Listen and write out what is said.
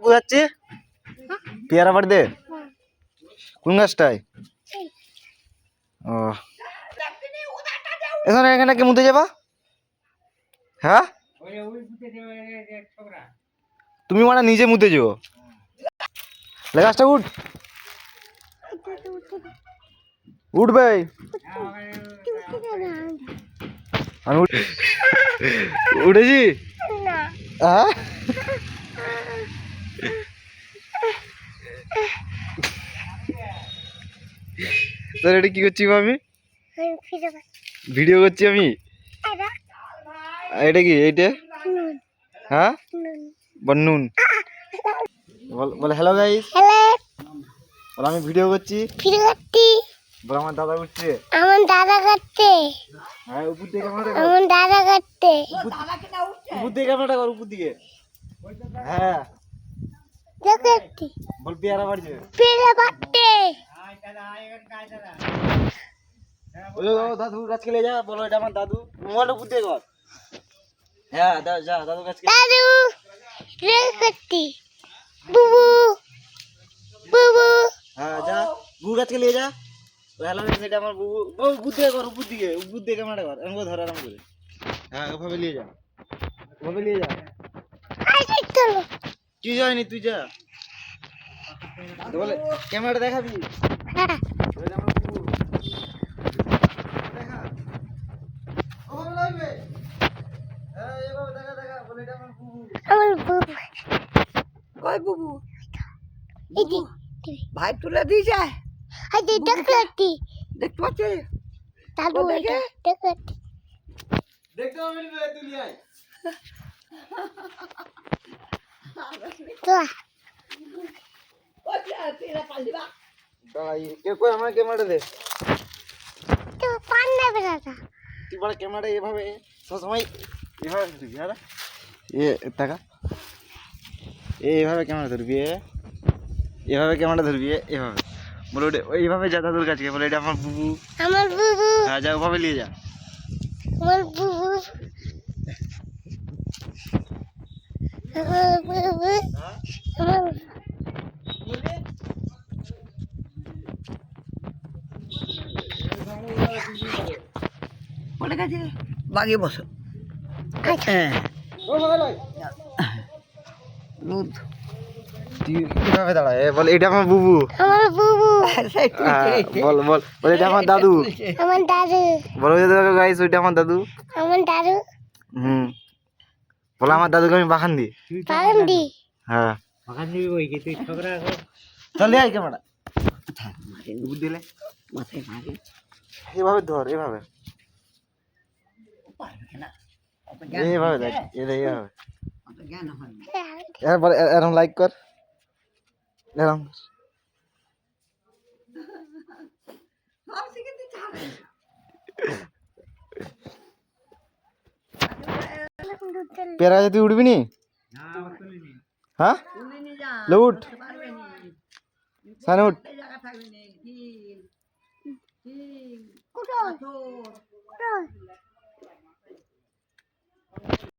যাচ্ছি পেয়ারা বাড়িতে কোন গাছটায়? ও এখানে এখানে কি মুতে যাবা? হ্যাঁ তুমি মানে নিজে মুতে যাও গাছটা উঠবে আমি উঠেছি হ্যাঁ স্যার এটা কি করছি আমি? ভিডিও করছি আমি। এটা কি এইটা? হ্যাঁ বন্নুন বলে হ্যালো গাইস। বলে আমি ভিডিও করছি। বলে আমার দাদা করছে। হ্যাঁ উপর দিকে উপর দিকে ক্যামেরাটা কর উপর দিকে। হ্যাঁ বল পেয়ারা বাড়ছে। দাদু গাছকে নিয়ে যা বলো এটা আমার দাদু। মোবাইলটা উপর দিয়ে কর। হ্যাঁ যা দাদু গাছকে হ্যাঁ যা বুবু গাছকে নিয়ে যা। হ্যালো এটা আমার বুবু উপর দিকে কর উপর দিকে ক্যামেরাটা কর এমন করে ধর আরাম করে। হ্যাঁ ওভাবে নিয়ে যা ওভাবে নিয়ে যা। কি যায়নি তুই যা বলে ক্যামেরাটা দেখাবি। ভাই তুলে দিয়ে যায় দেখতে পাচ্ছি দেখতে পাবি তুই আয় আমার ক্যামেরাটা দে তুই বড় ক্যামেরাটা এভাবে সবসময় এভাবে ধরবি। হ্যাঁ এ টাকা এইভাবে ক্যামেরা ধরবি এভাবে ক্যামেরাটা ধরবি এভাবে বলে ওটা এইভাবে যা দাদুর কাছে বলে এটা আমার বুবু হ্যাঁ যা ওভাবে নিয়ে যা বলে গেছে বাগিয়ে বসো। হ্যাঁ তুই কিভাবে দাঁড়ায় বলে এটা আমার বুবু বল বল বলে এটা আমার দাদু বলো গাইস ওইটা আমার দাদু হুম বলে আমার দাদুকে আমি বাখান দি হ্যাঁ চল আয় ক্যামেরা দিলে মাথায় মারি এভাবে ধর এভাবে এইভাবে দেখ এইভাবে জ্ঞান হয় এরপর এরকম লাইক কর এরকম পেয়ারা তুই উঠবি নি? হ্যাঁ উঠ সানে উঠ